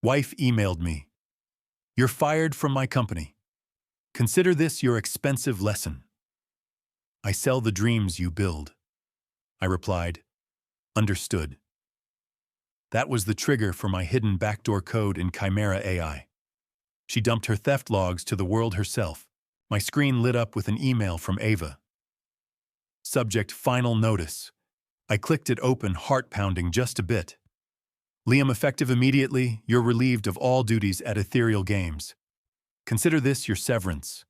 Wife emailed me. You're fired from my company. Consider this your expensive lesson. I sell the dreams you build. I replied, understood. That was the trigger for my hidden backdoor code in Chimera AI. She dumped her theft logs to the world herself. My screen lit up with an email from Ava. Subject: Final Notice. I clicked it open, heart pounding just a bit. Liam, effective immediately, you're relieved of all duties at Ethereal Games. Consider this your severance,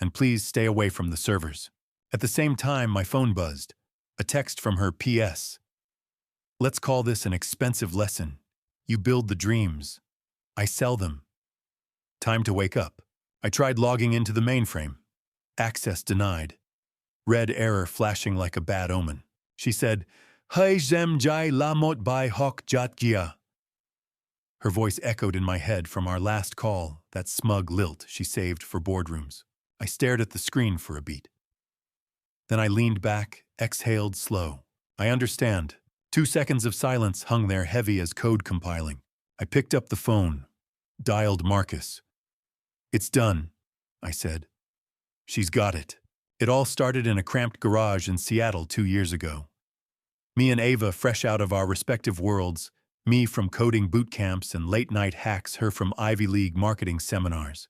and please stay away from the servers. At the same time, my phone buzzed. A text from her: PS. Let's call this an expensive lesson. You build the dreams. I sell them. Time to wake up. I tried logging into the mainframe. Access denied. Red error flashing like a bad omen. She said, Hai zem jai lamot bai hok jat gia. Her voice echoed in my head from our last call, that smug lilt she saved for boardrooms. I stared at the screen for a beat. Then I leaned back, exhaled slow. I understand. 2 seconds of silence hung there heavy as code compiling. I picked up the phone, dialed Marcus. It's done, I said. She's got it. It all started in a cramped garage in Seattle 2 years ago. Me and Ava, fresh out of our respective worlds, me from coding boot camps and late-night hacks, her from Ivy League marketing seminars.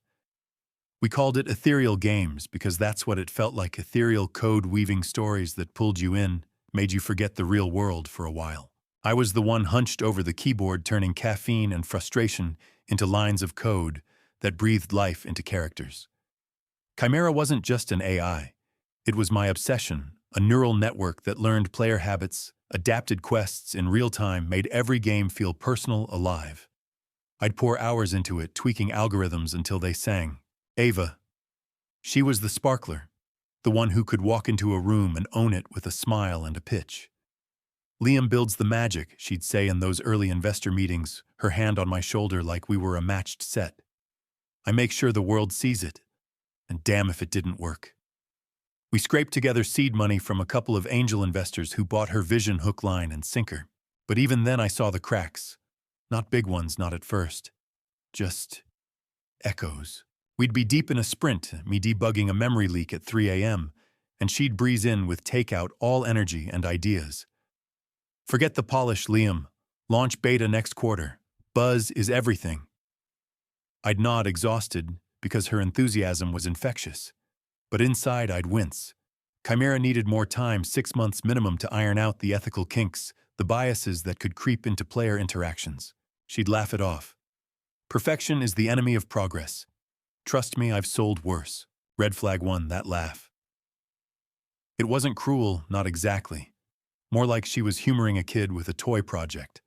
We called it Ethereal Games because that's what it felt like, ethereal code-weaving stories that pulled you in, made you forget the real world for a while. I was the one hunched over the keyboard, turning caffeine and frustration into lines of code that breathed life into characters. Chimera wasn't just an AI. It was my obsession, a neural network that learned player habits, adapted quests in real time, made every game feel personal, alive. I'd pour hours into it, tweaking algorithms until they sang. Ava. She was the sparkler, the one who could walk into a room and own it with a smile and a pitch. Liam builds the magic, she'd say in those early investor meetings, her hand on my shoulder like we were a matched set. I make sure the world sees it, and damn if it didn't work. We scraped together seed money from a couple of angel investors who bought her vision hook, line, and sinker. But even then I saw the cracks. Not big ones, not at first. Just echoes. We'd be deep in a sprint, me debugging a memory leak at 3 a.m., and she'd breeze in with takeout, all energy and ideas. Forget the polish, Liam. Launch beta next quarter. Buzz is everything. I'd nod, exhausted, because her enthusiasm was infectious. But inside I'd wince. Chimera needed more time, 6 months minimum, to iron out the ethical kinks, the biases that could creep into player interactions. She'd laugh it off. Perfection is the enemy of progress. Trust me, I've sold worse. Red flag 1, that laugh. It wasn't cruel, not exactly. More like she was humoring a kid with a toy project.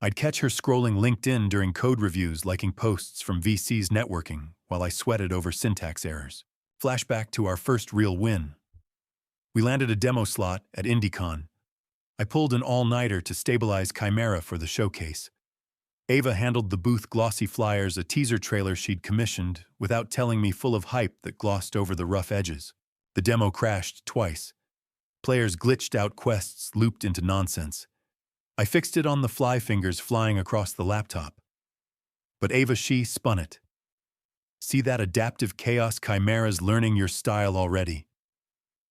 I'd catch her scrolling LinkedIn during code reviews, liking posts from VCs networking, while I sweated over syntax errors. Flashback to our first real win. We landed a demo slot at IndieCon. I pulled an all-nighter to stabilize Chimera for the showcase. Ava handled the booth, glossy flyers, a teaser trailer she'd commissioned, without telling me, full of hype that glossed over the rough edges. The demo crashed twice. Players glitched out, quests looped into nonsense. I fixed it on the fly, fingers flying across the laptop. But Ava, she spun it. See that adaptive chaos? Chimera's learning your style already.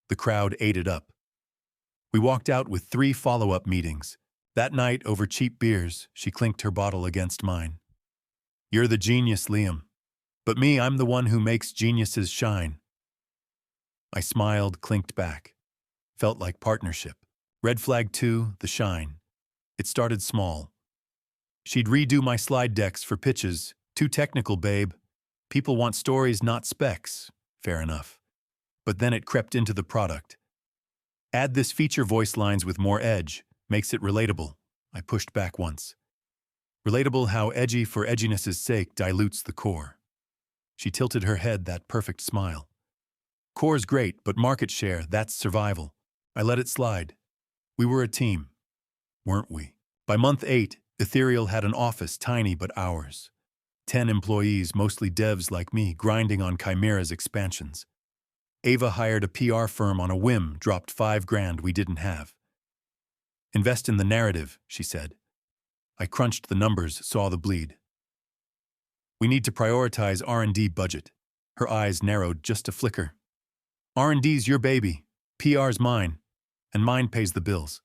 The crowd ate it up. We walked out with 3 follow-up meetings. That night, over cheap beers, she clinked her bottle against mine. You're the genius, Liam. But me, I'm the one who makes geniuses shine. I smiled, clinked back. Felt like partnership. Red flag 2, the shine. It started small. She'd redo my slide decks for pitches. Too technical, babe. People want stories, not specs. Fair enough. But then it crept into the product. Add this feature, voice lines with more edge. Makes it relatable. I pushed back once. Relatable, how edgy for edginess' sake dilutes the core. She tilted her head, that perfect smile. Core's great, but market share, that's survival. I let it slide. We were a team, weren't we? By month 8, Ethereal had an office, tiny but ours. 10 employees, mostly devs like me, grinding on Chimera's expansions. Ava hired a PR firm on a whim, dropped $5,000 we didn't have. Invest in the narrative, she said. I crunched the numbers, saw the bleed. We need to prioritize R&D budget. Her eyes narrowed just a flicker. R&D's your baby. PR's mine. And mine pays the bills.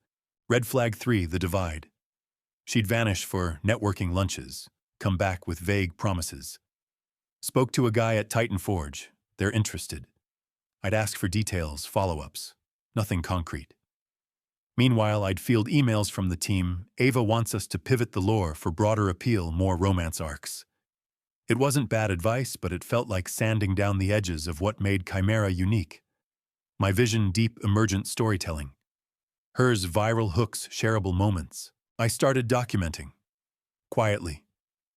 Red flag 3, the divide. She'd vanish for networking lunches, come back with vague promises. Spoke to a guy at Titan Forge. They're interested. I'd ask for details, follow-ups. Nothing concrete. Meanwhile, I'd field emails from the team. Ava wants us to pivot the lore for broader appeal, more romance arcs. It wasn't bad advice, but it felt like sanding down the edges of what made Chimera unique. My vision, deep, emergent storytelling. Hers, viral hooks, shareable moments. I started documenting. Quietly.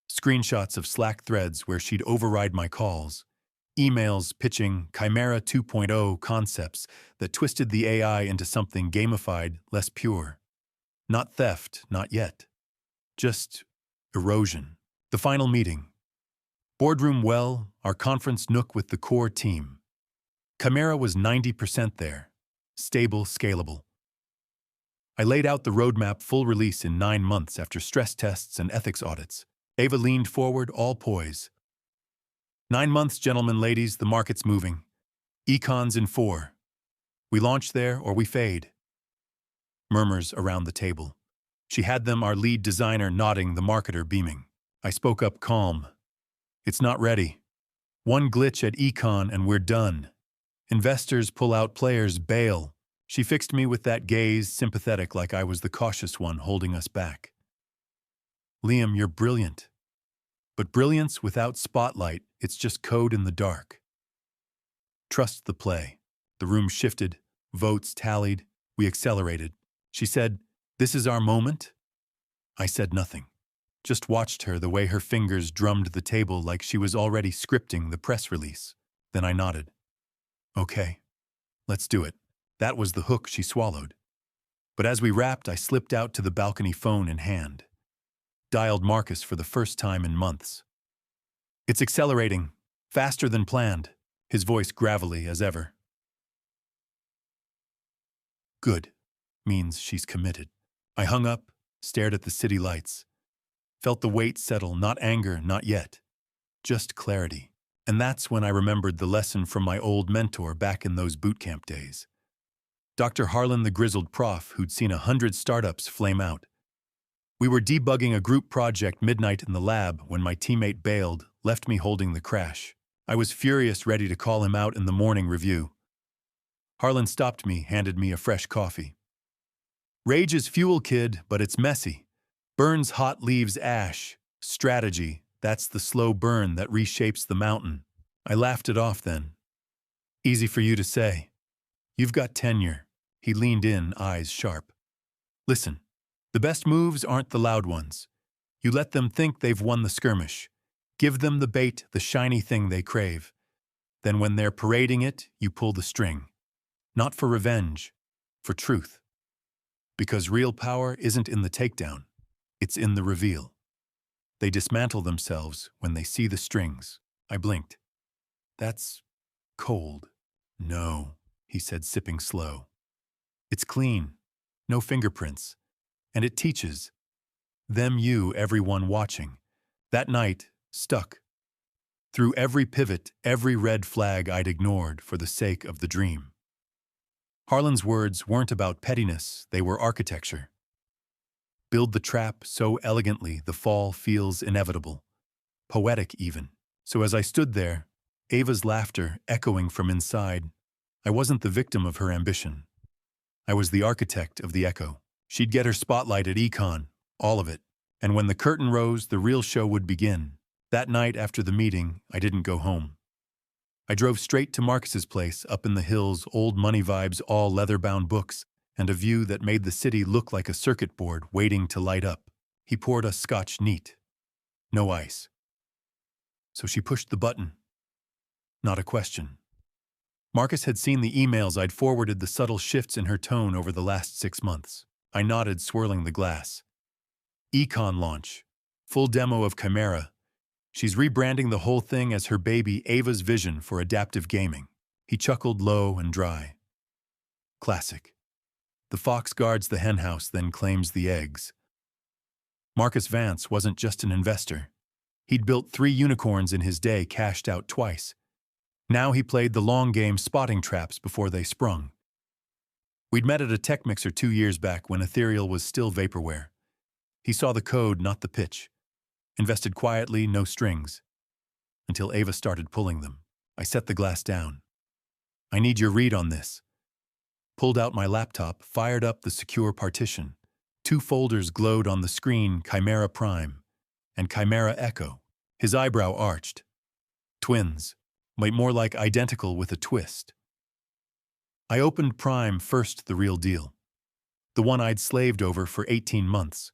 Screenshots of Slack threads where she'd override my calls. Emails pitching Chimera 2.0 concepts that twisted the AI into something gamified, less pure. Not theft, not yet. Just erosion. The final meeting. Boardroom well, our conference nook with the core team. Chimera was 90% there. Stable, scalable. I laid out the roadmap, full release in 9 months after stress tests and ethics audits. Ava leaned forward, all poise. 9 months, gentlemen, ladies, the market's moving. Econs in 4. We launch there or we fade. Murmurs around the table. She had them, our lead designer nodding, the marketer beaming. I spoke up calm. It's not ready. One glitch at Econ and we're done. Investors pull out, players bail. She fixed me with that gaze, sympathetic like I was the cautious one holding us back. Liam, you're brilliant. But brilliance without spotlight, it's just code in the dark. Trust the play. The room shifted, votes tallied, we accelerated. She said, "This is our moment?" I said nothing. Just watched her, the way her fingers drummed the table like she was already scripting the press release. Then I nodded. Okay, let's do it. That was the hook she swallowed. But as we wrapped, I slipped out to the balcony, phone in hand. Dialed Marcus for the first time in months. It's accelerating, faster than planned, his voice gravelly as ever. Good. Means she's committed. I hung up, stared at the city lights. Felt the weight settle, not anger, not yet. Just clarity. And that's when I remembered the lesson from my old mentor back in those boot camp days. Dr. Harlan, the grizzled prof who'd seen 100 startups flame out. We were debugging a group project midnight in the lab when my teammate bailed, left me holding the crash. I was furious, ready to call him out in the morning review. Harlan stopped me, handed me a fresh coffee. Rage is fuel, kid, but it's messy. Burns hot, leaves ash. Strategy, that's the slow burn that reshapes the mountain. I laughed it off then. Easy for you to say. You've got tenure. He leaned in, eyes sharp. Listen, the best moves aren't the loud ones. You let them think they've won the skirmish. Give them the bait, the shiny thing they crave. Then when they're parading it, you pull the string. Not for revenge, for truth. Because real power isn't in the takedown, it's in the reveal. They dismantle themselves when they see the strings. I blinked. That's cold. No, he said, sipping slow. It's clean, no fingerprints, and it teaches. Them, you, everyone watching. That night, stuck. Through every pivot, every red flag I'd ignored for the sake of the dream. Harlan's words weren't about pettiness, they were architecture. Build the trap so elegantly the fall feels inevitable. Poetic even. So as I stood there, Ava's laughter echoing from inside, I wasn't the victim of her ambition. I was the architect of the echo. She'd get her spotlight at Econ, all of it. And when the curtain rose, the real show would begin. That night after the meeting, I didn't go home. I drove straight to Marcus's place, up in the hills, old money vibes, all leather-bound books, and a view that made the city look like a circuit board waiting to light up. He poured us scotch neat. No ice. So she pushed the button. Not a question. Marcus had seen the emails I'd forwarded, the subtle shifts in her tone over the last 6 months. I nodded, swirling the glass. Econ launch. Full demo of Chimera. She's rebranding the whole thing as her baby, Ava's vision for adaptive gaming. He chuckled low and dry. Classic. The fox guards the henhouse, then claims the eggs. Marcus Vance wasn't just an investor. He'd built 3 unicorns in his day, cashed out twice. Now he played the long game, spotting traps before they sprung. We'd met at a tech mixer 2 years back when Ethereal was still vaporware. He saw the code, not the pitch. Invested quietly, no strings. Until Ava started pulling them. I set the glass down. I need your read on this. Pulled out my laptop, fired up the secure partition. 2 folders glowed on the screen, Chimera Prime and Chimera Echo. His eyebrow arched. Twins, but more like identical with a twist. I opened Prime first, the real deal. The one I'd slaved over for 18 months.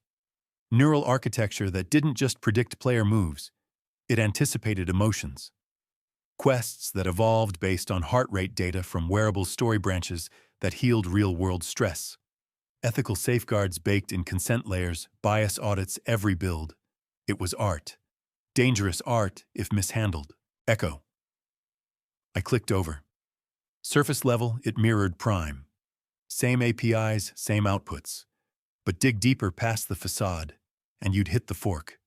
Neural architecture that didn't just predict player moves, it anticipated emotions. Quests that evolved based on heart rate data from wearable story branches that healed real-world stress. Ethical safeguards baked in consent layers, bias audits every build. It was art. Dangerous art if mishandled. Echo. I clicked over. Surface level, it mirrored Prime. Same APIs, same outputs. But dig deeper past the facade, and you'd hit the fork.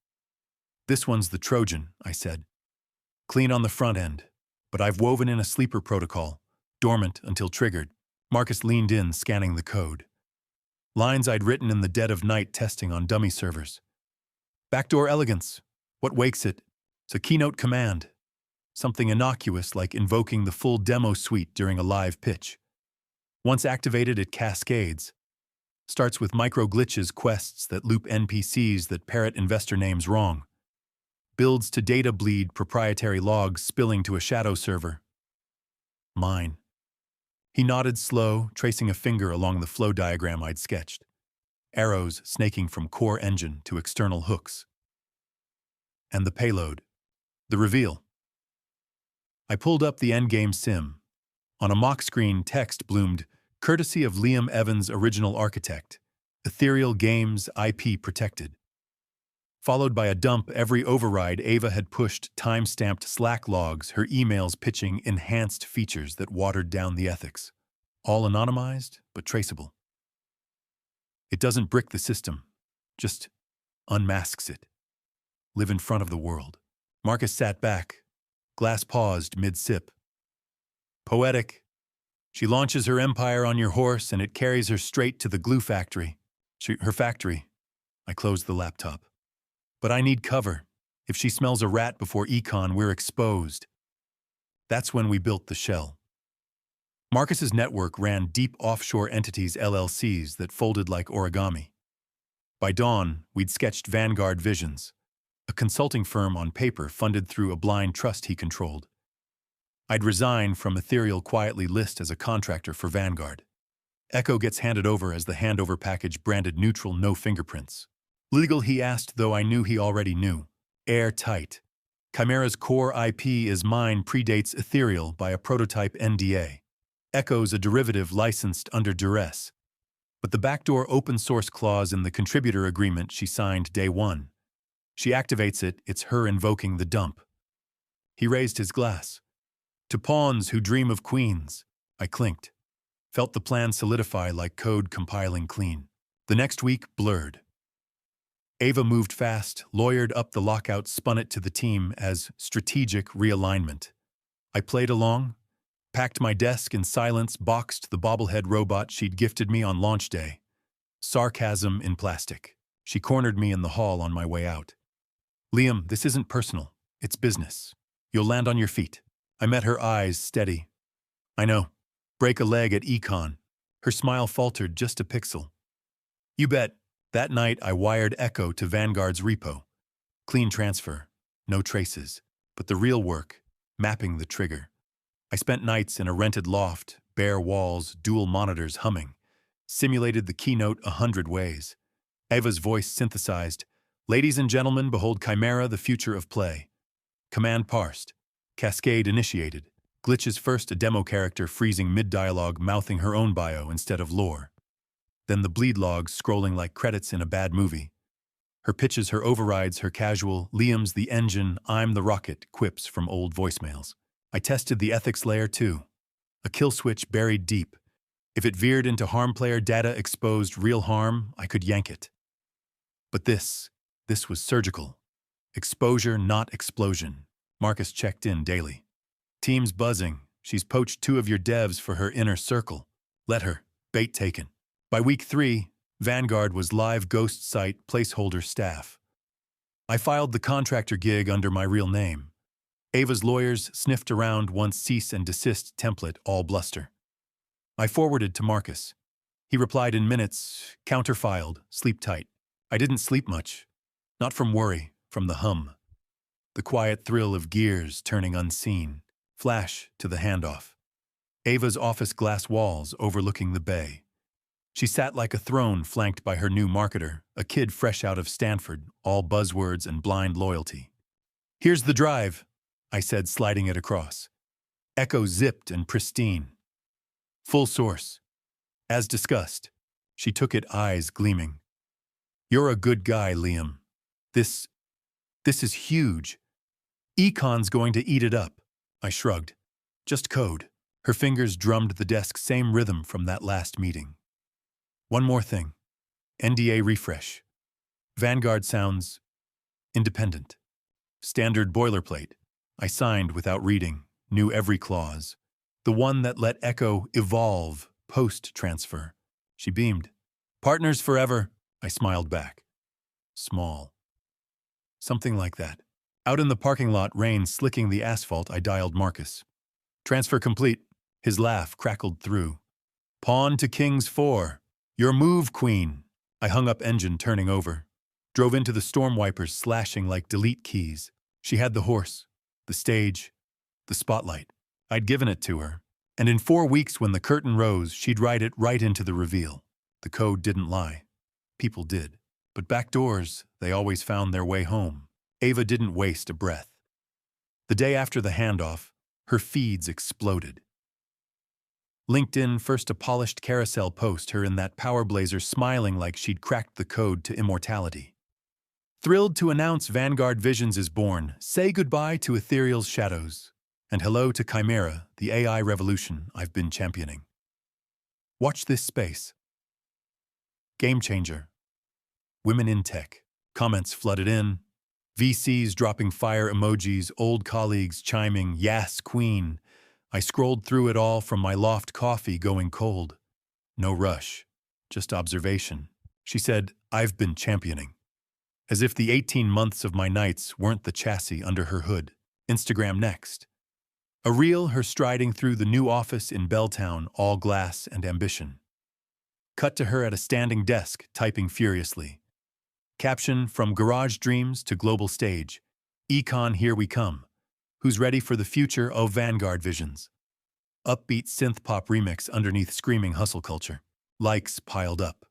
This one's the Trojan, I said. Clean on the front end, but I've woven in a sleeper protocol, dormant until triggered. Marcus leaned in, scanning the code. Lines I'd written in the dead of night testing on dummy servers. Backdoor elegance. What wakes it? It's a keynote command. Something innocuous like invoking the full demo suite during a live pitch. Once activated, it cascades. Starts with micro glitches, quests that loop NPCs that parrot investor names wrong. Builds to data bleed, proprietary logs spilling to a shadow server. Mine. He nodded slow, tracing a finger along the flow diagram I'd sketched. Arrows snaking from core engine to external hooks. And the payload. The reveal. I pulled up the endgame sim. On a mock screen, text bloomed, courtesy of Liam Evans, original architect. Ethereal Games IP protected. Followed by a dump every override Ava had pushed, time-stamped Slack logs, her emails pitching enhanced features that watered down the ethics. All anonymized, but traceable. It doesn't brick the system, just unmasks it. Live in front of the world. Marcus sat back. Glass paused mid-sip. Poetic. She launches her empire on your horse and it carries her straight to the glue factory. Her factory. I closed the laptop. But I need cover. If she smells a rat before econ, we're exposed. That's when we built the shell. Marcus's network ran deep offshore entities, LLCs, that folded like origami. By dawn, we'd sketched Vanguard Visions, a consulting firm on paper funded through a blind trust he controlled. I'd resign from Ethereal, quietly list as a contractor for Vanguard. Echo gets handed over as the handover package branded neutral, no fingerprints. Legal, he asked, though I knew he already knew. Airtight. Chimera's core IP is mine, predates Ethereal by a prototype NDA. Echo's a derivative licensed under duress. But the backdoor open source clause in the contributor agreement she signed day one. She activates it, it's her invoking the dump. He raised his glass. To pawns who dream of queens, I clinked. Felt the plan solidify like code compiling clean. The next week blurred. Ava moved fast, lawyered up the lockout, spun it to the team as strategic realignment. I played along, packed my desk in silence, boxed the bobblehead robot she'd gifted me on launch day. Sarcasm in plastic. She cornered me in the hall on my way out. Liam, this isn't personal. It's business. You'll land on your feet. I met her eyes steady. I know. Break a leg at econ. Her smile faltered just a pixel. You bet. That night, I wired Echo to Vanguard's repo. Clean transfer. No traces. But the real work, mapping the trigger. I spent nights in a rented loft, bare walls, dual monitors humming. Simulated the keynote 100 ways. Ava's voice synthesized. Ladies and gentlemen, behold Chimera, the future of play. Command parsed. Cascade initiated. Glitches first, a demo character freezing mid-dialogue, mouthing her own bio instead of lore. Then the bleed logs scrolling like credits in a bad movie. Her pitches, her overrides, her casual, Liam's the engine, I'm the rocket, quips from old voicemails. I tested the ethics layer too. A kill switch buried deep. If it veered into harm player data, exposed real harm, I could yank it. But this, This was surgical. Exposure, not explosion. Marcus checked in daily. Team's buzzing. She's poached 2 of your devs for her inner circle. Let her. Bait taken. By week 3, Vanguard was live ghost site placeholder staff. I filed the contractor gig under my real name. Ava's lawyers sniffed around once cease and desist template, all bluster. I forwarded to Marcus. He replied in minutes, counterfiled, sleep tight. I didn't sleep much. Not from worry, from the hum. The quiet thrill of gears turning unseen. Flash to the handoff. Ava's office glass walls overlooking the bay. She sat like a throne flanked by her new marketer, a kid fresh out of Stanford, all buzzwords and blind loyalty. Here's the drive, I said, sliding it across. Echo zipped and pristine. Full source. As discussed. She took it, eyes gleaming. You're a good guy, Liam. This is huge. Econ's going to eat it up. I shrugged. Just code. Her fingers drummed the desk, same rhythm from that last meeting. One more thing. NDA refresh. Vanguard sounds independent. Standard boilerplate. I signed without reading, knew every clause. The one that let Echo evolve post-transfer. She beamed. Partners forever, I smiled back. Small. Something like that. Out in the parking lot, rain slicking the asphalt, I dialed Marcus. Transfer complete. His laugh crackled through. Pawn to King's 4. Your move, Queen. I hung up engine, turning over. Drove into the storm wipers, slashing like delete keys. She had the horse, the stage, the spotlight. I'd given it to her. And in 4 weeks, when the curtain rose, she'd ride it right into the reveal. The code didn't lie. People did. But back doors, they always found their way home. Ava didn't waste a breath. The day after the handoff, her feeds exploded. LinkedIn first a polished carousel post, her in that power blazer smiling like she'd cracked the code to immortality. Thrilled to announce Vanguard Visions is born. Say goodbye to ethereal shadows. And hello to Chimera, the AI revolution I've been championing. Watch this space. Game changer. Women in tech. Comments flooded in. VCs dropping fire emojis, old colleagues chiming, "Yes, Queen." I scrolled through it all from my loft coffee going cold. No rush, just observation. She said, I've been championing. As if the 18 months of my nights weren't the chassis under her hood. Instagram next. A reel, her striding through the new office in Belltown, all glass and ambition. Cut to her at a standing desk, typing furiously. Caption, from garage dreams to global stage. Econ, here we come. Who's ready for the future of Vanguard Visions? Upbeat synth-pop remix underneath screaming hustle culture. Likes piled up.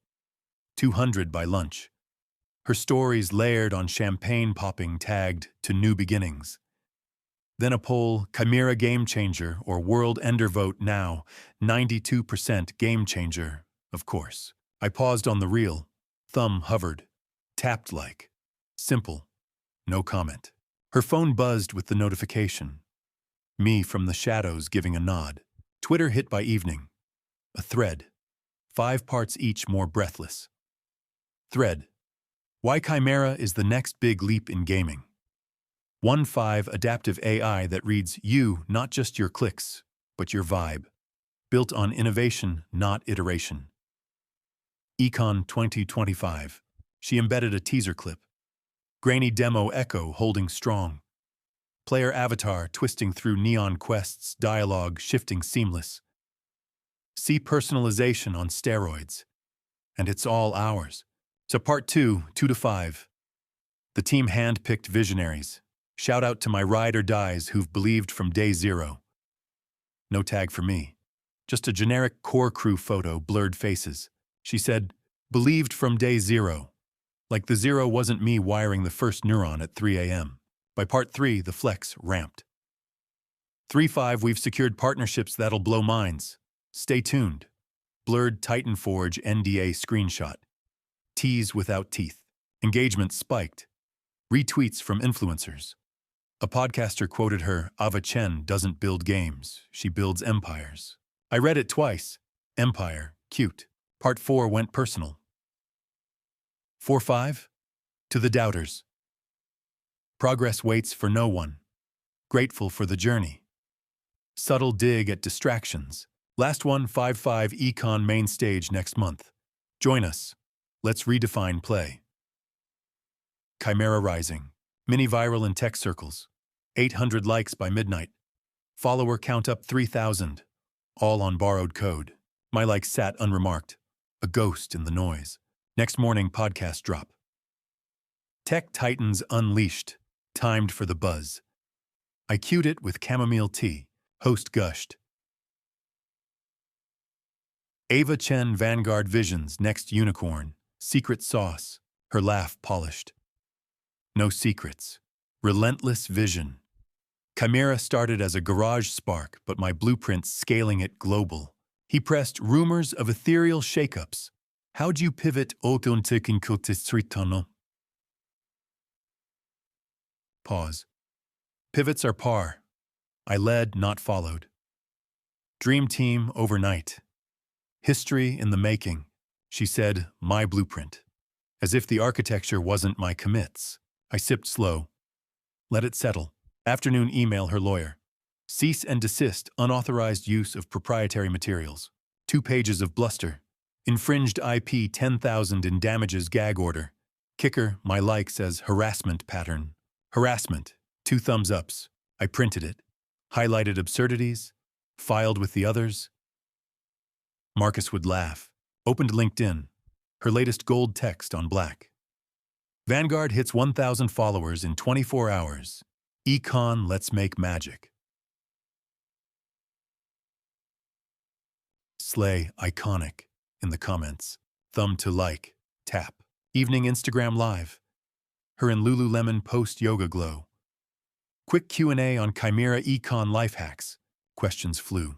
200 by lunch. Her stories layered on champagne popping, tagged to new beginnings. Then a poll, Chimera game changer or world ender vote now, 92% game changer, of course. I paused on the reel, thumb hovered, tapped like. Simple, no comment. Her phone buzzed with the notification. Me from the shadows giving a nod. Twitter hit by evening. A thread. 5 parts each, more breathless. Thread. Why Chimera is the next big leap in gaming. 1.5 adaptive AI that reads you, not just your clicks, but your vibe. Built on innovation, not iteration. Econ 2025. She embedded a teaser clip. Grainy demo Echo holding strong. Player avatar twisting through neon quests, dialogue shifting seamless. See personalization on steroids. And it's all ours. So part 2, 2 to 5. The team hand-picked visionaries. Shout out to my ride or dies who've believed from day 0. No tag for me. Just a generic core crew photo, blurred faces. She said, believed from day 0. Like the 0 wasn't me wiring the first neuron at 3 a.m. By part 3, the flex ramped. 3.5, we've secured partnerships that'll blow minds. Stay tuned. Blurred Titan Forge NDA screenshot. Tease without teeth. Engagement spiked. Retweets from influencers. A podcaster quoted her, Ava Chen doesn't build games, she builds empires. I read it twice. Empire, cute. Part 4 went personal. 4.5? To the doubters. Progress waits for no one. Grateful for the journey. Subtle dig at distractions. Last one, 5-5 Econ main stage next month. Join us. Let's redefine play. Chimera Rising. Mini viral in tech circles. 800 likes by midnight. Follower count up 3,000. All on borrowed code. My like sat unremarked. A ghost in the noise. Next morning podcast drop. Tech Titans Unleashed. Timed for the buzz. I cued it with chamomile tea. Host gushed. Ava Chen Vanguard Visions next unicorn. Secret sauce. Her laugh polished. No secrets. Relentless vision. Chimera started as a garage spark, but my blueprint's scaling it global. He pressed rumors of ethereal shakeups. How'd you pivot autontikinkotisritano? Pause. Pivots are par. I led, not followed. Dream team overnight. History in the making. She said, my blueprint. As if the architecture wasn't my commits. I sipped slow. Let it settle. Afternoon email her lawyer. Cease and desist unauthorized use of proprietary materials. 2 pages of bluster. Infringed IP 10,000 in damages gag order. Kicker, my like says harassment pattern. Harassment. 2 thumbs ups. I printed it. Highlighted absurdities. Filed with the others. Marcus would laugh. Opened LinkedIn. Her latest gold text on black. Vanguard hits 1,000 followers in 24 hours. Econ, let's make magic. Slay, iconic, in the comments. Thumb to like, tap. Evening Instagram live. Her and Lululemon post yoga glow. Quick Q&A on Chimera Econ life hacks. Questions flew.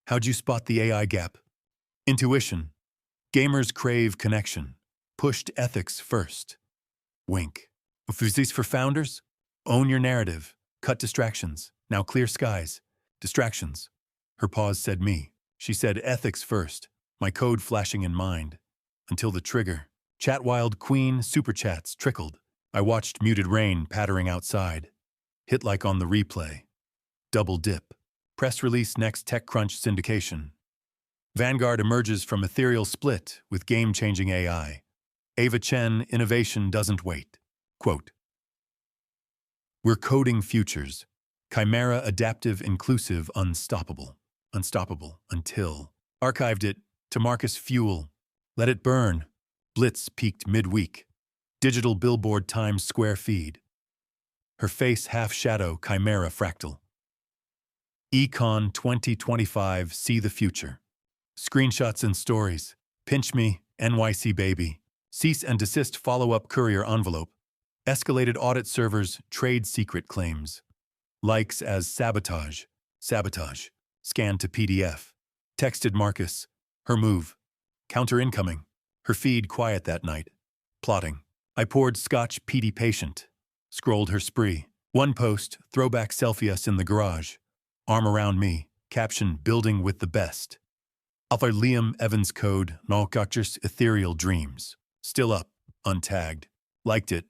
How'd you spot the AI gap? Intuition. Gamers crave connection. Pushed ethics first. Wink. Physics for founders? Own your narrative. Cut distractions. Now clear skies. Distractions. Her pause said me. She said ethics first. My code flashing in mind. Until the trigger. Chatwild Queen super chats trickled. I watched muted rain pattering outside. Hit like on the replay. Double dip. Press release next TechCrunch syndication. Vanguard emerges from ethereal split with game-changing AI. Ava Chen, innovation doesn't wait. Quote, we're coding futures. Chimera adaptive inclusive unstoppable. Unstoppable until. Archived it to Marcus Fuel. Let it burn. Blitz peaked midweek. Digital billboard Times Square feed. Her face half shadow Chimera fractal. Econ 2025 see the future. Screenshots and stories. Pinch me, NYC baby. Cease and desist follow-up courier envelope. Escalated audit servers, trade secret claims. Likes as sabotage. Sabotage. Scanned to PDF. Texted Marcus. Her move. Counter incoming. Her feed quiet that night. Plotting. I poured scotch PD patient. Scrolled her spree. One post, throwback selfie us in the garage. Arm around me. Caption, building with the best. Alpha Liam Evans code, Nalkachers ethereal dreams. Still up, untagged. Liked it.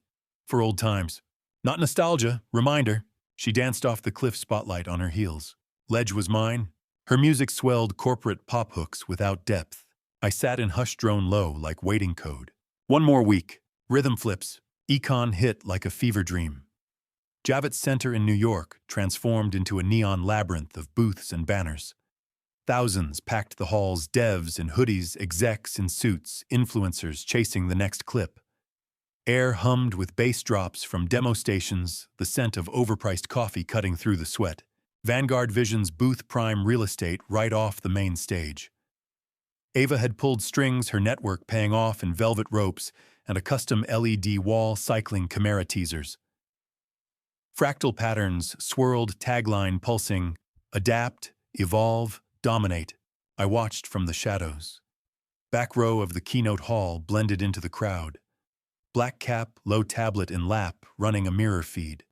For old times. Not nostalgia, reminder. She danced off the cliff spotlight on her heels. Ledge was mine. Her music swelled corporate pop hooks without depth. I sat in hush drone low like waiting code. One more week. Rhythm flips. Econ hit like a fever dream. Javits Center in New York transformed into a neon labyrinth of booths and banners. Thousands packed the halls, devs in hoodies, execs in suits, influencers chasing the next clip. Air hummed with bass drops from demo stations, the scent of overpriced coffee cutting through the sweat. Vanguard Vision's booth prime real estate right off the main stage. Ava had pulled strings, her network paying off in velvet ropes and a custom LED wall cycling Chimera teasers. Fractal patterns swirled, tagline pulsing, adapt, evolve, dominate. I watched from the shadows. Back row of the keynote hall blended into the crowd. Black cap, low tablet in lap, running a mirror feed.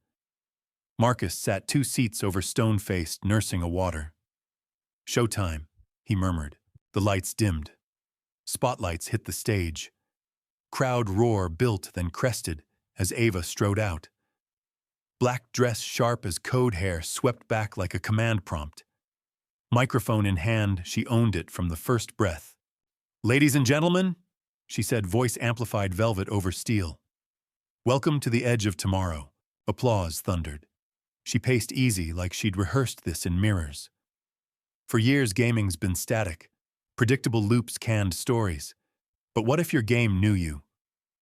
Marcus sat 2 seats over stone-faced, nursing a water. Showtime, he murmured. The lights dimmed. Spotlights hit the stage. Crowd roar built then crested as Ava strode out. Black dress sharp as code hair swept back like a command prompt. Microphone in hand, she owned it from the first breath. "Ladies and gentlemen," she said, voice amplified velvet over steel. "Welcome to the edge of tomorrow." Applause thundered. She paced easy like she'd rehearsed this in mirrors. For years gaming's been static. Predictable loops, canned stories. But what if your game knew you?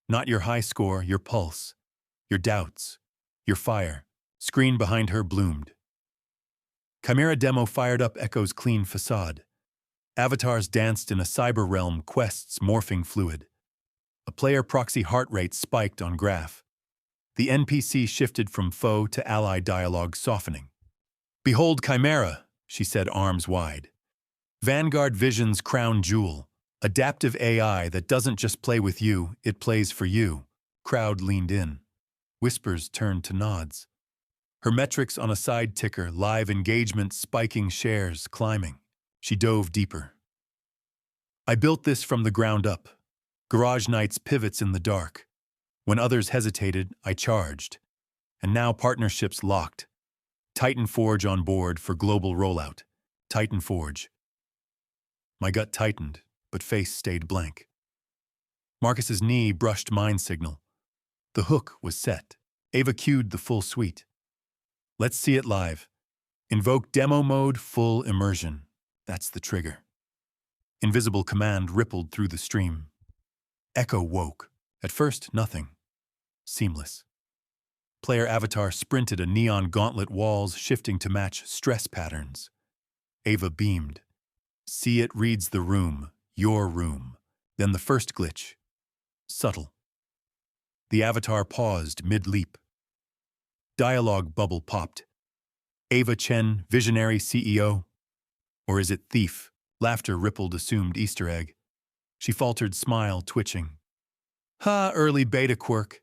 Not your high score, your pulse, your doubts, your fire. Screen behind her bloomed. Chimera demo fired up Echo's clean facade. Avatars danced in a cyber realm, quests morphing fluid. A player proxy heart rate spiked on graph. The NPC shifted from foe to ally, dialogue softening. "Behold Chimera," she said, arms wide. "Vanguard Vision's crown jewel. Adaptive AI that doesn't just play with you, it plays for you." Crowd leaned in. Whispers turned to nods. Her metrics on a side ticker, live engagement spiking, shares climbing. She dove deeper. "I built this from the ground up. Garage nights, pivots in the dark. When others hesitated, I charged. And now partnerships locked. Titan Forge on board for global rollout. Titan Forge." My gut tightened, but face stayed blank. Marcus's knee brushed mind signal. The hook was set. Ava cued the full suite. "Let's see it live. Invoke demo mode, full immersion." That's the trigger. Invisible command rippled through the stream. Echo woke. At first, nothing. Seamless. Player avatar sprinted a neon gauntlet, walls shifting to match stress patterns. Ava beamed. "See, it reads the room, your room." Then the first glitch. Subtle. The avatar paused mid-leap. Dialogue bubble popped. "Ava Chen, visionary CEO? Or is it thief?" Laughter rippled, assumed Easter egg. She faltered, smile twitching. "Ha, early beta quirk.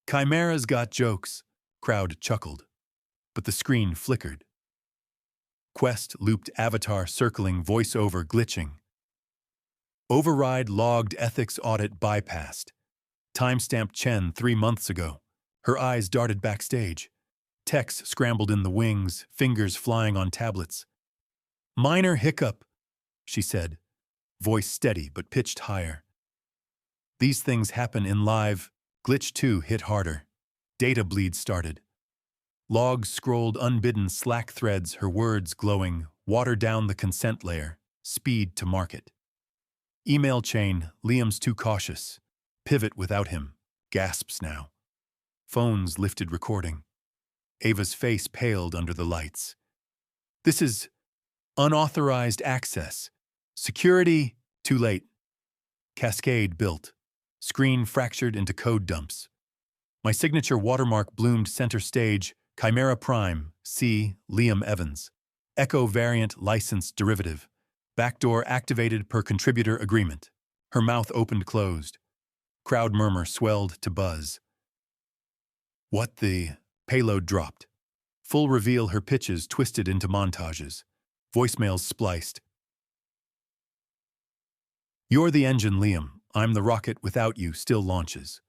Chimera's got jokes." Crowd chuckled. But the screen flickered. Quest looped, avatar circling, voiceover glitching. Override logged, ethics audit bypassed. Timestamp Chen 3 months ago. Her eyes darted backstage. Text scrambled in the wings, fingers flying on tablets. "Minor hiccup," she said, voice steady but pitched higher. These things happen in live. Glitch 2 hit harder. Data bleed started. Logs scrolled unbidden, Slack threads, her words glowing, water down the consent layer, speed to market. Email chain, Liam's too cautious. Pivot without him, gasps now. Phones lifted, recording. Ava's face paled under the lights. "This is unauthorized access. Security, too late." Cascade built. Screen fractured into code dumps. My signature watermark bloomed center stage. Chimera Prime, C. Liam Evans. Echo variant license derivative. Backdoor activated per contributor agreement. Her mouth opened closed. Crowd murmur swelled to buzz. "What the?" Payload dropped. Full reveal, her pitches twisted into montages. Voicemails spliced. "You're the engine, Liam. I'm the rocket. Without you, still launches."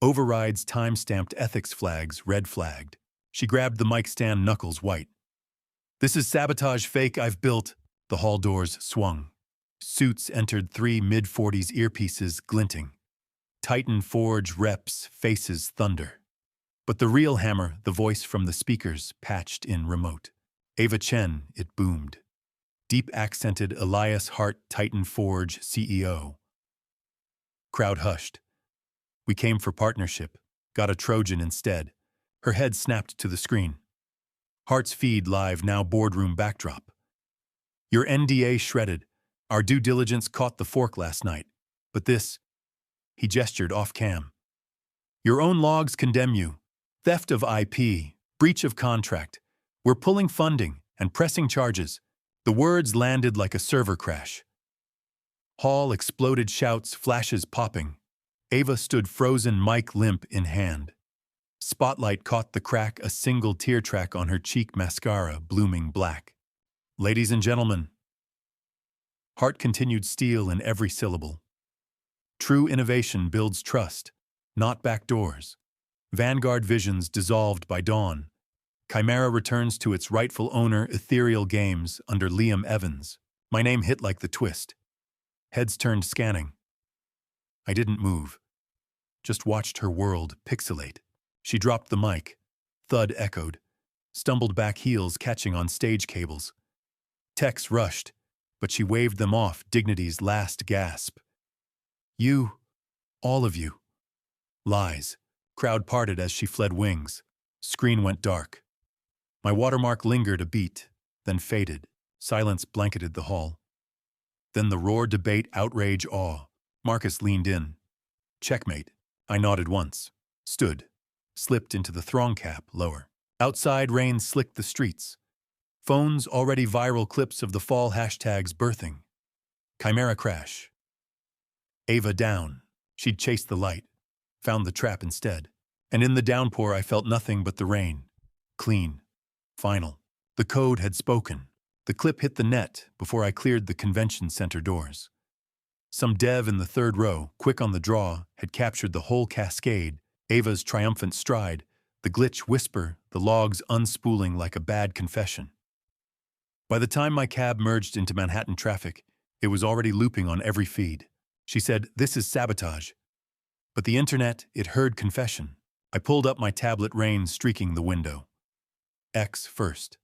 Overrides, time-stamped ethics flags, red flagged. She grabbed the mic stand, knuckles white. "This is sabotage fake I've built." The hall doors swung. Suits entered, 3 mid-40s, earpieces glinting. Titan Forge reps, faces thunder. But the real hammer, the voice from the speakers, patched in remote. "Ava Chen," it boomed. Deep accented, Elias Hart, Titan Forge CEO. Crowd hushed. "We came for partnership. Got a Trojan instead." Her head snapped to the screen. Hart's feed live, now boardroom backdrop. "Your NDA shredded. Our due diligence caught the fork last night. But this," he gestured off cam. "Your own logs condemn you. Theft of IP, breach of contract. We're pulling funding and pressing charges." The words landed like a server crash. Hall exploded, shouts, flashes popping. Ava stood frozen, mic limp in hand. Spotlight caught the crack, a single tear track on her cheek, mascara blooming black. "Ladies and gentlemen." Hart continued, steel in every syllable. True innovation builds trust, not backdoors. Vanguard visions dissolved by dawn. Chimera returns to its rightful owner, Ethereal Games, under Liam Evans. My name hit like the twist. Heads turned scanning. I didn't move. Just watched her world pixelate. She dropped the mic. Thud echoed. Stumbled back, heels catching on stage cables. Techs rushed, but she waved them off, dignity's last gasp. You, all of you. Lies. Crowd parted as she fled wings. Screen went dark. My watermark lingered a beat, then faded. Silence blanketed the hall. Then the roar, debate, outrage, awe. Marcus leaned in. Checkmate. I nodded once. Stood. Slipped into the throng cap, lower. Outside, rain slicked the streets. Phones, already viral clips of the fall, hashtags birthing. Chimera crash. Ava down. She'd chased the light. Found the trap instead. And in the downpour I felt nothing but the rain. Clean. Final. The code had spoken. The clip hit the net before I cleared the convention center doors. Some dev in the third row, quick on the draw, had captured the whole cascade, Ava's triumphant stride, the glitch whisper, the logs unspooling like a bad confession. By the time my cab merged into Manhattan traffic, it was already looping on every feed. She said, "This is sabotage." But the internet, it heard confession. I pulled up my tablet, rain streaking the window. X first.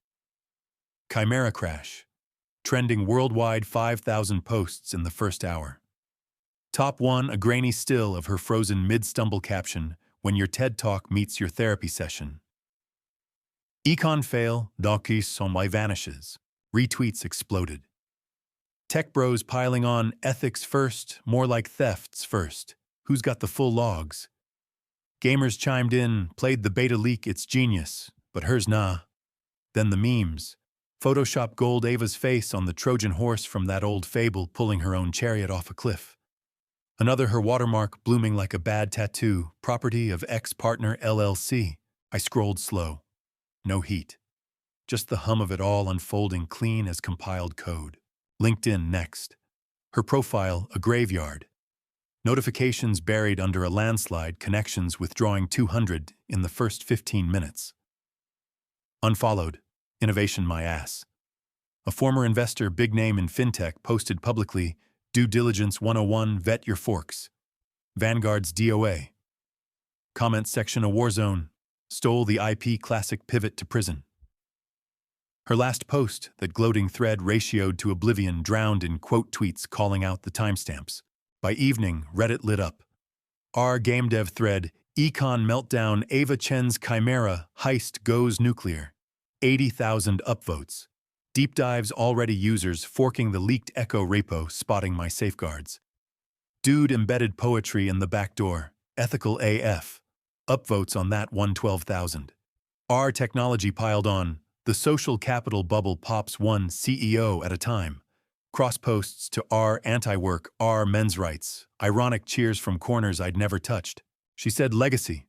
Chimera crash. Trending worldwide, 5,000 posts in the first hour. Top one, a grainy still of her frozen mid-stumble caption, "When your TED Talk meets your therapy session." Econ fail, Donkey on my vanishes. Retweets exploded. Tech bros piling on, ethics first, more like thefts first. Who's got the full logs? Gamers chimed in, played the beta leak, it's genius, but hers nah. Then the memes. Photoshop gold Ava's face on the Trojan horse from that old fable, pulling her own chariot off a cliff. Another, her watermark blooming like a bad tattoo, property of ex-partner LLC. I scrolled slow. No heat. Just the hum of it all unfolding clean as compiled code. LinkedIn next. Her profile, a graveyard. Notifications buried under a landslide, connections withdrawing 200 in the first 15 minutes. Unfollowed. Innovation my ass. A former investor, big name in fintech, posted publicly, "Due diligence 101, vet your forks." Vanguard's DOA. Comment section, a war zone. Stole the IP classic pivot to prison. Her last post, that gloating thread ratioed to oblivion, drowned in quote tweets calling out the timestamps. By evening, Reddit lit up. Our game dev thread, Econ meltdown, Ava Chen's Chimera heist goes nuclear. 80,000 upvotes. Deep dives, already users forking the leaked Echo repo, spotting my safeguards. Dude embedded poetry in the back door. Ethical AF. Upvotes on that 112,000. Our technology piled on. The social capital bubble pops one CEO at a time. Cross posts to R anti-work, R men's rights. Ironic cheers from corners I'd never touched. She said legacy.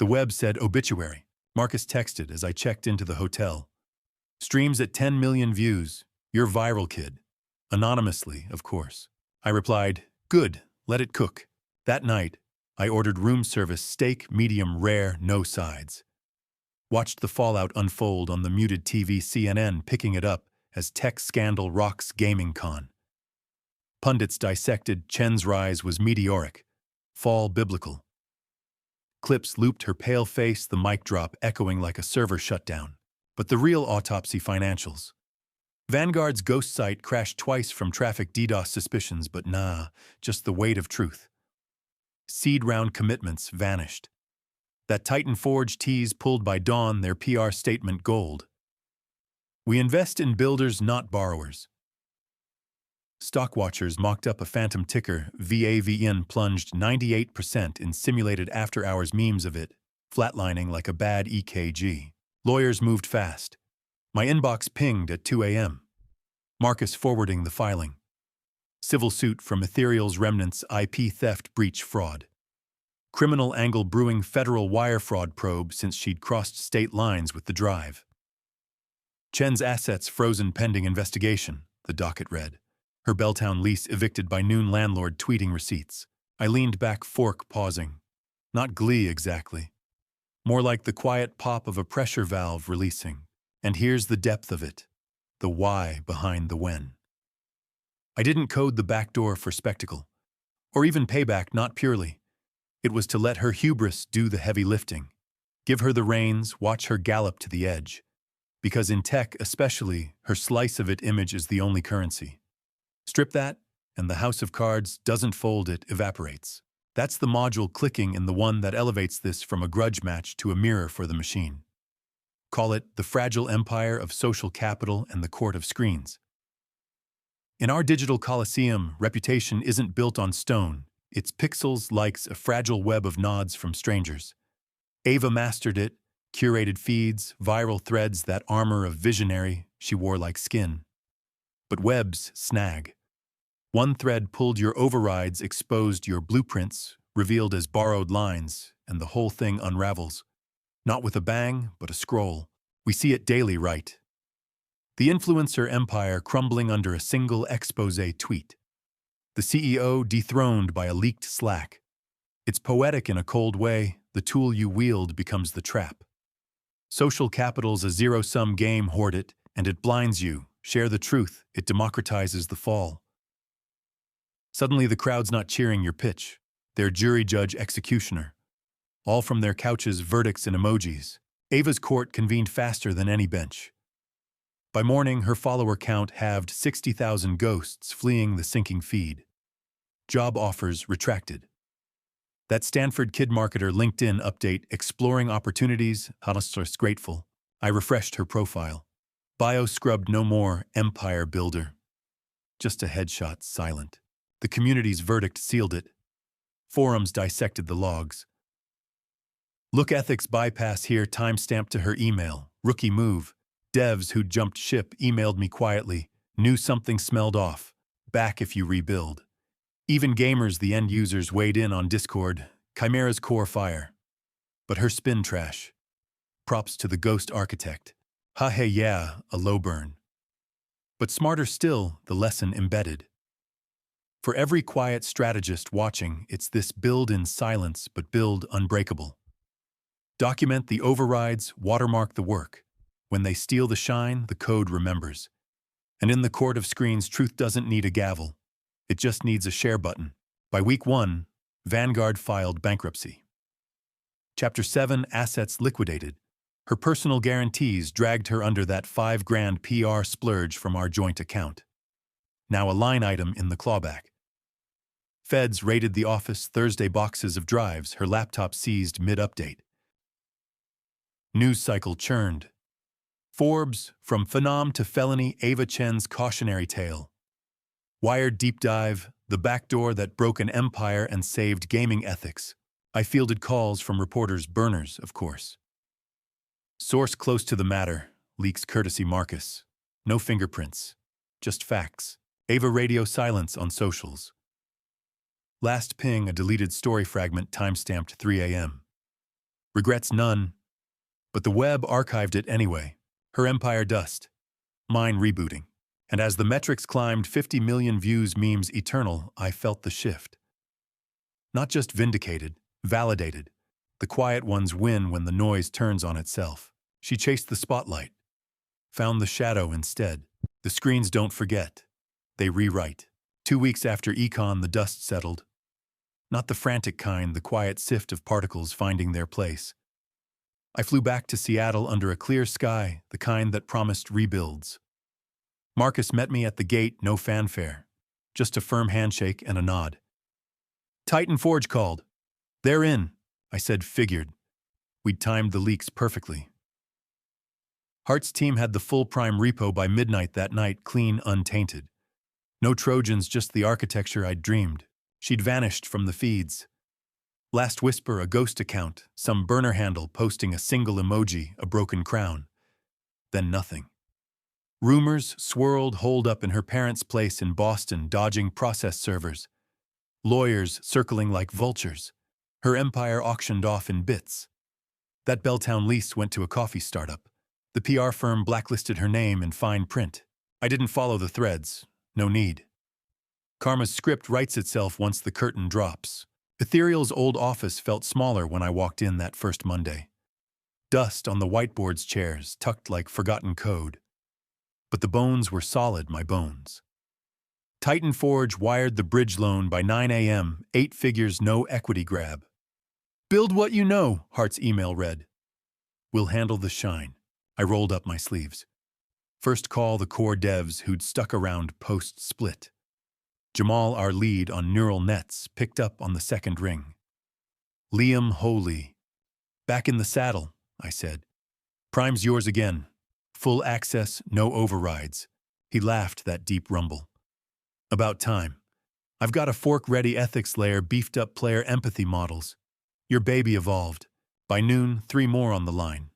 The web said obituary. Marcus texted as I checked into the hotel. Streams at 10 million views. You're viral, kid. Anonymously, of course. I replied, good, let it cook. That night, I ordered room service, steak, medium rare, no sides. Watched the fallout unfold on the muted TV, CNN picking it up as tech scandal rocks gaming con. Pundits dissected Chen's rise was meteoric, fall biblical. Clips looped her pale face, the mic drop echoing like a server shutdown. But the real autopsy, financials. Vanguard's ghost site crashed twice from traffic DDoS suspicions, but nah, just the weight of truth. Seed round commitments vanished. That Titan Forge tease pulled by Dawn, their PR statement gold. We invest in builders, not borrowers. Stock watchers mocked up a phantom ticker. VAVN plunged 98% in simulated after-hours memes of it, flatlining like a bad EKG. Lawyers moved fast. My inbox pinged at 2 a.m. Marcus forwarding the filing. Civil suit from Ethereal's remnants, IP theft, breach, fraud. Criminal angle brewing, federal wire fraud probe since she'd crossed state lines with the drive. Chen's assets frozen pending investigation, the docket read. Her Belltown lease evicted by noon, landlord tweeting receipts. I leaned back, fork pausing. Not glee exactly. More like the quiet pop of a pressure valve releasing. And here's the depth of it. The why behind the when. I didn't code the back door for spectacle. Or even payback, not purely. It was to let her hubris do the heavy lifting. Give her the reins, watch her gallop to the edge. Because in tech especially, her slice of it image is the only currency. Strip that, and the house of cards doesn't fold, it evaporates. That's the module clicking in the one that elevates this from a grudge match to a mirror for the machine. Call it the fragile empire of social capital and the court of screens. In our digital coliseum, reputation isn't built on stone. It's pixels, likes, a fragile web of nods from strangers. Ava mastered it, curated feeds, viral threads, that armor of visionary she wore like skin. But webs snag. One thread pulled your overrides, exposed your blueprints, revealed as borrowed lines, and the whole thing unravels. Not with a bang, but a scroll. We see it daily, right? The influencer empire crumbling under a single expose tweet. The CEO dethroned by a leaked Slack. It's poetic in a cold way. The tool you wield becomes the trap. Social capital's a zero-sum game, hoard it, and it blinds you. Share the truth, it democratizes the fall. Suddenly the crowd's not cheering your pitch. They're jury, judge, executioner. All from their couches, verdicts and emojis. Ava's court convened faster than any bench. By morning, her follower count halved, 60,000 ghosts fleeing the sinking feed. Job offers retracted. That Stanford kid marketer LinkedIn update exploring opportunities, honestly grateful. I refreshed her profile. Bio scrubbed, no more empire builder. Just a headshot, silent. The community's verdict sealed it. Forums dissected the logs. Look ethics bypass here, timestamp to her email. Rookie move. Devs who jumped ship emailed me quietly. Knew something smelled off. Back if you rebuild. Even gamers, the end users, weighed in on Discord. Chimera's core fire. But her spin trash. Props to the ghost architect. Ha hey yeah, a low burn. But smarter still, the lesson embedded. For every quiet strategist watching, it's this: build in silence, but build unbreakable. Document the overrides, watermark the work. When they steal the shine, the code remembers. And in the court of screens, truth doesn't need a gavel. It just needs a share button. By week 1, Vanguard filed bankruptcy. Chapter 7, assets liquidated. Her personal guarantees dragged her under that $5,000 PR splurge from our joint account. Now a line item in the clawback. Feds raided the office, Thursday, boxes of drives, her laptop seized mid-update. News cycle churned. Forbes, from phenom to felony, Ava Chen's cautionary tale. Wired deep dive, the backdoor that broke an empire and saved gaming ethics. I fielded calls from reporters, burners, of course. Source close to the matter, leaks courtesy Marcus. No fingerprints, just facts. Ava radio silence on socials. Last ping, a deleted story fragment timestamped 3 a.m. Regrets none, but the web archived it anyway. Her empire dust. Mine rebooting. And as the metrics climbed, 50 million views, memes eternal, I felt the shift. Not just vindicated, validated. The quiet ones win when the noise turns on itself. She chased the spotlight. Found the shadow instead. The screens don't forget. They rewrite. 2 weeks after Econ, the dust settled. Not the frantic kind, the quiet sift of particles finding their place. I flew back to Seattle under a clear sky, the kind that promised rebuilds. Marcus met me at the gate, no fanfare. Just a firm handshake and a nod. Titan Forge called. They're in, I said, figured. We'd timed the leaks perfectly. Hart's team had the full prime repo by midnight that night, clean, untainted. No Trojans, just the architecture I'd dreamed. She'd vanished from the feeds. Last whisper, a ghost account, some burner handle posting a single emoji, a broken crown. Then nothing. Rumors swirled, holed up in her parents' place in Boston, dodging process servers. Lawyers circling like vultures. Her empire auctioned off in bits. That Belltown lease went to a coffee startup. The PR firm blacklisted her name in fine print. I didn't follow the threads. No need. Karma's script writes itself once the curtain drops. Ethereal's old office felt smaller when I walked in that first Monday. Dust on the whiteboard's chairs, tucked like forgotten code. But the bones were solid, my bones. Titan Forge wired the bridge loan by 9 a.m., 8 figures, no equity grab. Build what you know, Hart's email read. We'll handle the shine. I rolled up my sleeves. First call the core devs who'd stuck around post-split. Jamal, our lead on neural nets, picked up on the second ring. Liam Holy. Back in the saddle, I said. Prime's yours again. Full access, no overrides. He laughed that deep rumble. About time. I've got a fork-ready ethics layer beefed up player empathy models. Your baby evolved. By noon, 3 more on the line.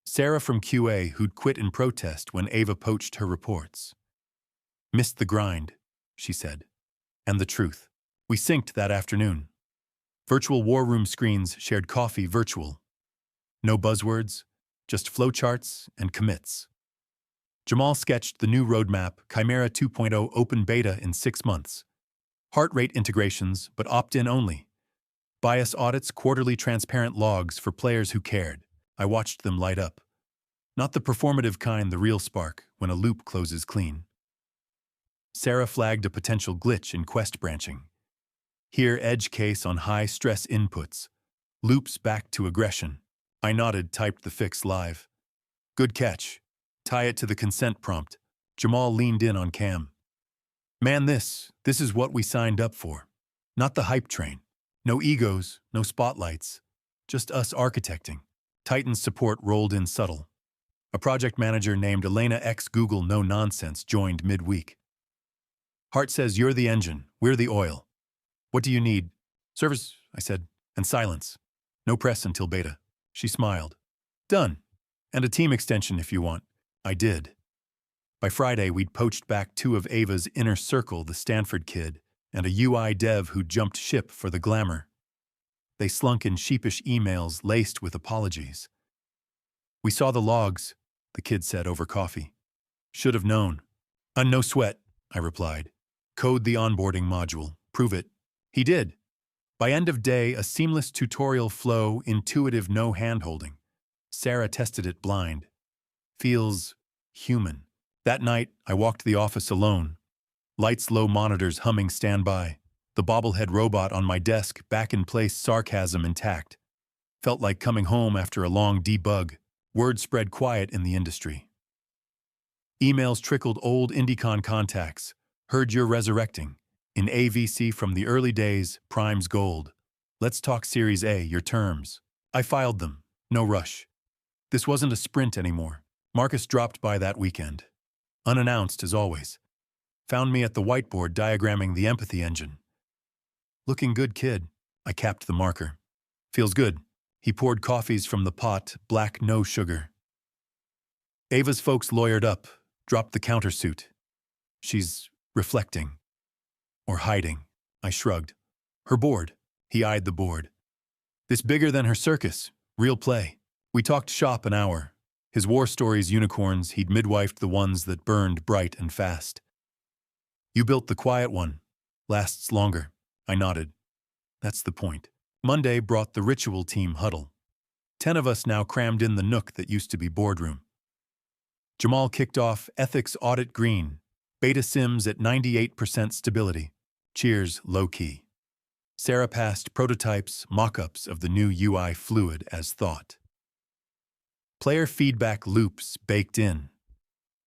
Sarah from QA, who'd quit in protest when Ava poached her reports. Missed the grind, she said. And the truth. We synced that afternoon. Virtual war room screens shared coffee virtual. No buzzwords, just flowcharts and commits. Jamal sketched the new roadmap, Chimera 2.0 open beta in 6 months. Heart rate integrations, but opt-in only. Bias audits, quarterly transparent logs for players who cared. I watched them light up. Not the performative kind, the real spark, when a loop closes clean. Sarah flagged a potential glitch in quest branching. Here, edge case on high-stress inputs. Loops back to aggression. I nodded, typed the fix live. Good catch. Tie it to the consent prompt. Jamal leaned in on cam. Man, this is what we signed up for. Not the hype train. No egos, no spotlights. Just us architecting. Titan's support rolled in subtle. A project manager named Elena ex-Google No Nonsense joined midweek. Hart says you're the engine, we're the oil. What do you need? Servers, I said, and silence. No press until beta. She smiled. Done. And a team extension if you want. I did. By Friday, we'd poached back 2 of Ava's inner circle, the Stanford kid, and a UI dev who jumped ship for the glamour. They slunk in sheepish emails laced with apologies. We saw the logs, the kid said over coffee. Should have known. No sweat, I replied. Code the onboarding module. Prove it. He did. By end of day, a seamless tutorial flow, intuitive, no hand-holding. Sarah tested it blind. Feels human. That night, I walked the office alone. Lights low, monitors humming standby. The bobblehead robot on my desk, back in place, sarcasm intact. Felt like coming home after a long debug. Word spread quiet in the industry. Emails trickled, old IndyCon contacts. Heard you're resurrecting. In AVC from the early days, Prime's gold. Let's talk Series A, your terms. I filed them. No rush. This wasn't a sprint anymore. Marcus dropped by that weekend. Unannounced as always. Found me at the whiteboard diagramming the empathy engine. Looking good, kid. I capped the marker. Feels good. He poured coffees from the pot, black, no sugar. Ava's folks lawyered up, dropped the countersuit. She's reflecting. Or hiding. I shrugged. Her board. He eyed the board. This bigger than her circus. Real play. We talked shop an hour. His war stories, unicorns, he'd midwifed the ones that burned bright and fast. You built the quiet one. Lasts longer. I nodded. That's the point. Monday brought the ritual team huddle. 10 of us now crammed in the nook that used to be boardroom. Jamal kicked off ethics audit green. Beta sims at 98% stability. Cheers, low-key. Sarah passed prototypes, mock-ups of the new UI fluid as thought. Player feedback loops baked in.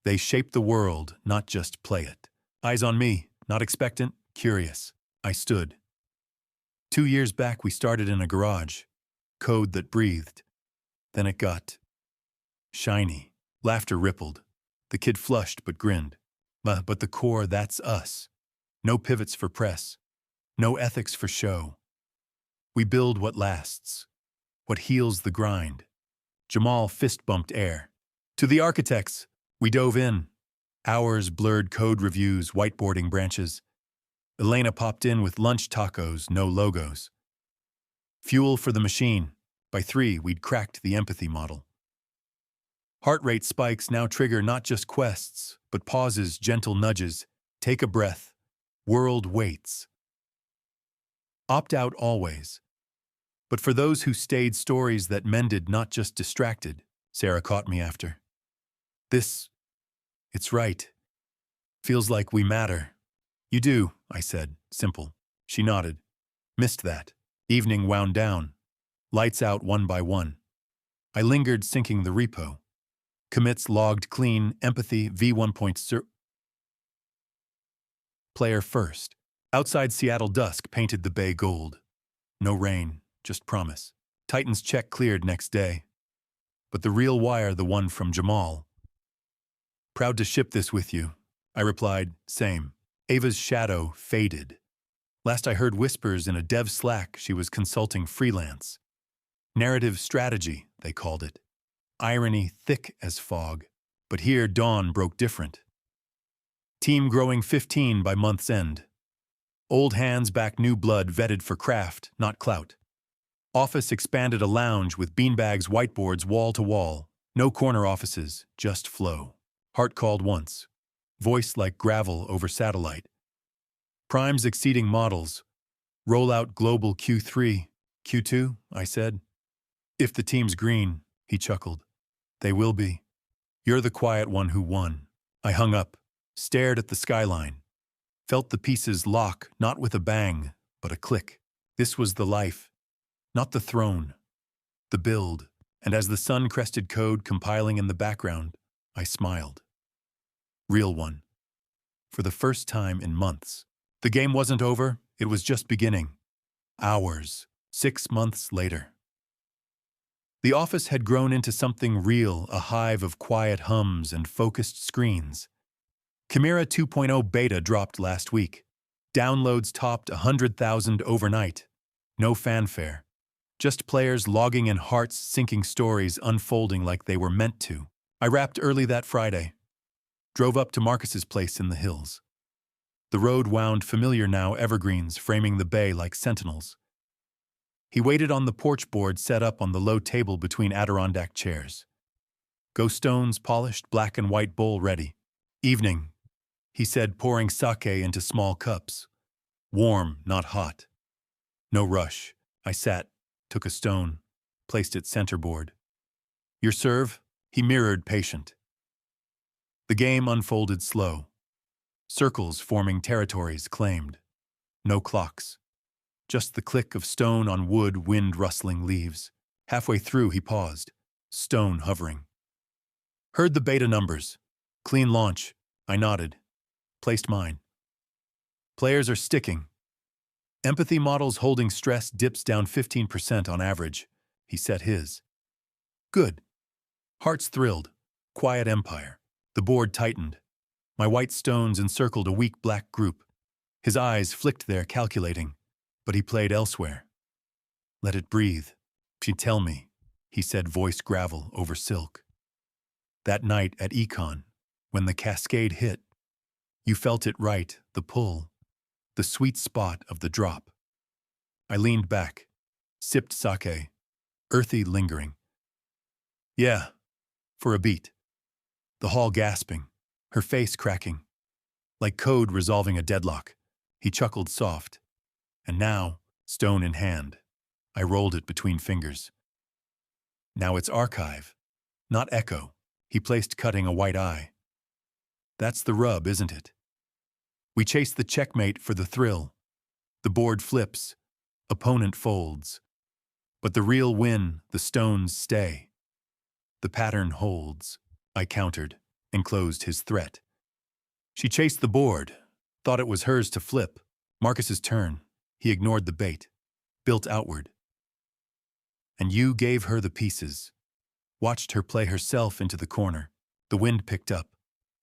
They shape the world, not just play it. Eyes on me, not expectant, curious. I stood. 2 years back, we started in a garage. Code that breathed. Then it got shiny. Laughter rippled. The kid flushed but grinned. But the core, that's us. No pivots for press. No ethics for show. We build what lasts. What heals the grind. Jamal fist-bumped air. To the architects, we dove in. Hours, blurred code reviews, whiteboarding branches. Elena popped in with lunch tacos, no logos. Fuel for the machine. By 3, we'd cracked the empathy model. Heart rate spikes now trigger not just quests, but pauses, gentle nudges. Take a breath. World waits. Opt out always. But for those who stayed, stories that mended, not just distracted, Sarah caught me after. It's right. Feels like we matter. You do, I said, simple. She nodded. Missed that. Evening wound down. Lights out one by one. I lingered, syncing the repo. Commits logged clean, empathy, V1.0. Player first. Outside Seattle dusk painted the bay gold. No rain, just promise. Titans check cleared next day. But the real wire, the one from Jamal. Proud to ship this with you. I replied, same. Ava's shadow faded. Last I heard whispers in a dev Slack she was consulting freelance. Narrative strategy, they called it. Irony thick as fog. But here dawn broke different. Team growing 15 by month's end. Old hands back new blood, vetted for craft, not clout. Office expanded, a lounge with beanbags, whiteboards wall to wall. No corner offices, just flow. Heart called once. Voice like gravel over satellite. Primes exceeding models. Roll out global Q3. Q2, I said. If the team's green, he chuckled. They will be. You're the quiet one who won. I hung up, stared at the skyline. Felt the pieces lock, not with a bang, but a click. This was the life, not the throne. The build. And as the sun-crested code compiling in the background, I smiled. Real one. For the first time in months. The game wasn't over, it was just beginning. Hours. 6 months later. The office had grown into something real, a hive of quiet hums and focused screens. Chimera 2.0 beta dropped last week. Downloads topped 100,000 overnight. No fanfare. Just players logging in, hearts sinking, stories unfolding like they were meant to. I wrapped early that Friday. Drove up to Marcus's place in the hills. The road wound familiar now, evergreens framing the bay like sentinels. He waited on the porch board set up on the low table between Adirondack chairs. Ghost stones polished, black and white bowl ready. Evening, he said, pouring sake into small cups. Warm, not hot. No rush. I sat, took a stone, placed it centerboard. Your serve? He mirrored, patient. The game unfolded slow. Circles forming territories claimed. No clocks. Just the click of stone on wood, wind rustling leaves. Halfway through, he paused, stone hovering. Heard the beta numbers. Clean launch. I nodded. Placed mine. Players are sticking. Empathy models holding stress dips down 15% on average. He set his. Good. Hearts thrilled. Quiet empire. The board tightened. My white stones encircled a weak black group. His eyes flicked there, calculating. But he played elsewhere. Let it breathe. She'd tell me, he said, voice gravel over silk. That night at Econ, when the cascade hit, you felt it right, the pull, the sweet spot of the drop. I leaned back, sipped sake, earthy, lingering. Yeah, for a beat. The hall gasping, her face cracking. Like code resolving a deadlock. He chuckled soft. And now, stone in hand, I rolled it between fingers. Now it's archive, not echo. He placed, cutting a white eye. That's the rub, isn't it? We chase the checkmate for the thrill. The board flips, opponent folds. But the real win, the stones stay. The pattern holds, I countered, enclosed his threat. She chased the board, thought it was hers to flip. Marcus's turn. He ignored the bait, built outward. And you gave her the pieces. Watched her play herself into the corner. The wind picked up.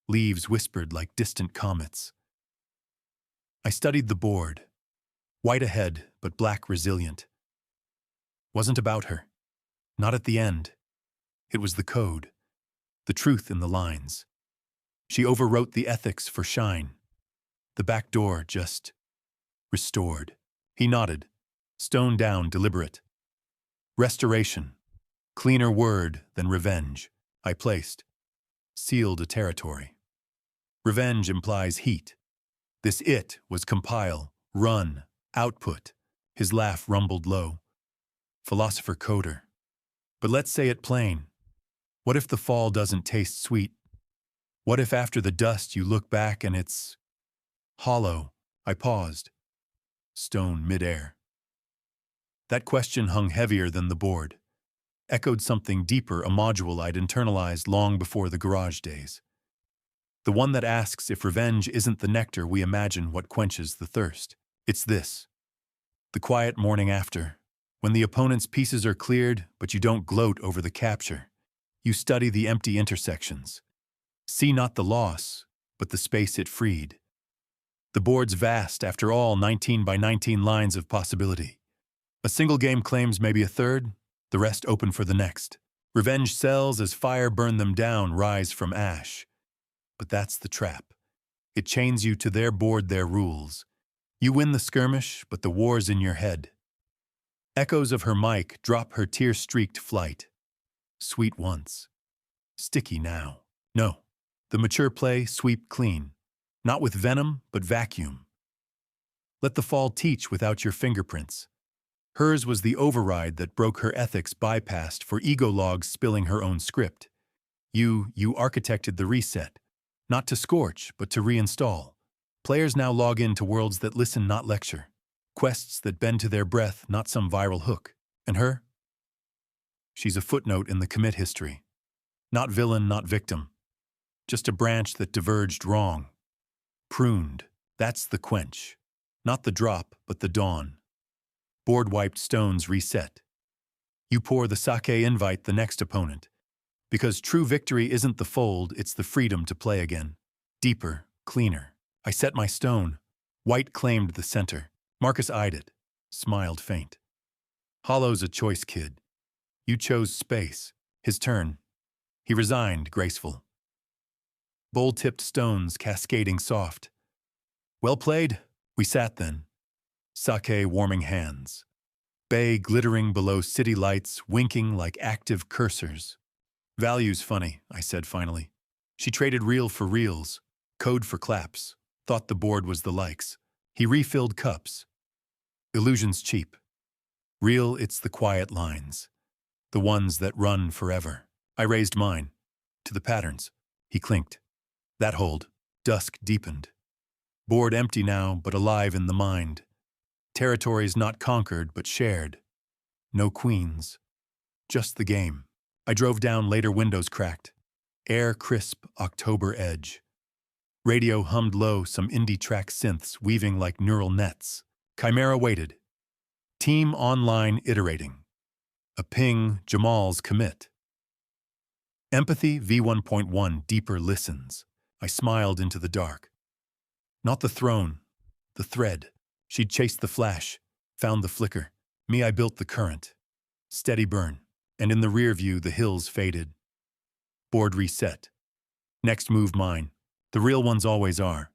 Leaves whispered like distant comets. I studied the board. White ahead, but black resilient. Wasn't about her. Not at the end. It was the code. The truth in the lines. She overwrote the ethics for shine. The back door just restored. He nodded, stone down, deliberate. Restoration. Cleaner word than revenge. I placed. Sealed a territory. Revenge implies heat. This it was compile, run, output. His laugh rumbled low. Philosopher coder. But let's say it plain. What if the fall doesn't taste sweet? What if after the dust you look back and it's hollow? I paused, stone midair. That question hung heavier than the board, echoed something deeper, a module I'd internalized long before the garage days. The one that asks if revenge isn't the nectar we imagine what quenches the thirst. It's this. The quiet morning after, when the opponent's pieces are cleared, but you don't gloat over the capture. You study the empty intersections. See not the loss, but the space it freed. The board's vast, after all, 19 by 19 lines of possibility. A single game claims maybe a third, the rest open for the next. Revenge cells as fire burn them down rise from ash. But that's the trap. It chains you to their board, their rules. You win the skirmish, but the war's in your head. Echoes of her mic drop her tear-streaked flight. Sweet once. Sticky now. No. The mature play sweep clean. Not with venom, but vacuum. Let the fall teach without your fingerprints. Hers was the override that broke her ethics bypassed for ego logs spilling her own script. You architected the reset. Not to scorch, but to reinstall. Players now log in to worlds that listen, not lecture. Quests that bend to their breath, not some viral hook. And her? She's a footnote in the commit history. Not villain, not victim. Just a branch that diverged wrong. Pruned. That's the quench. Not the drop, but the dawn. Board-wiped stones reset. You pour the sake, invite the next opponent. Because true victory isn't the fold, it's the freedom to play again. Deeper, cleaner. I set my stone. White claimed the center. Marcus eyed it, smiled faint. Hollow's a choice kid. You chose space. His turn. He resigned, graceful. Bowl-tipped stones cascading soft. Well played. We sat then. Sake warming hands. Bay glittering below city lights, winking like active cursors. Value's funny, I said finally. She traded real for reals, code for claps, thought the board was the likes. He refilled cups. Illusion's cheap. Real, it's the quiet lines. The ones that run forever. I raised mine. To the patterns. He clinked. That hold. Dusk deepened. Board empty now, but alive in the mind. Territories not conquered, but shared. No queens. Just the game. I drove down later, windows cracked. Air crisp, October edge. Radio hummed low, some indie track synths weaving like neural nets. Chimera waited. Team online iterating. A ping, Jamal's commit. Empathy V1.1 deeper listens. I smiled into the dark. Not the throne, the thread. She'd chased the flash, found the flicker. Me, I built the current. Steady burn. And in the rear view, the hills faded. Board reset. Next move mine. The real ones always are.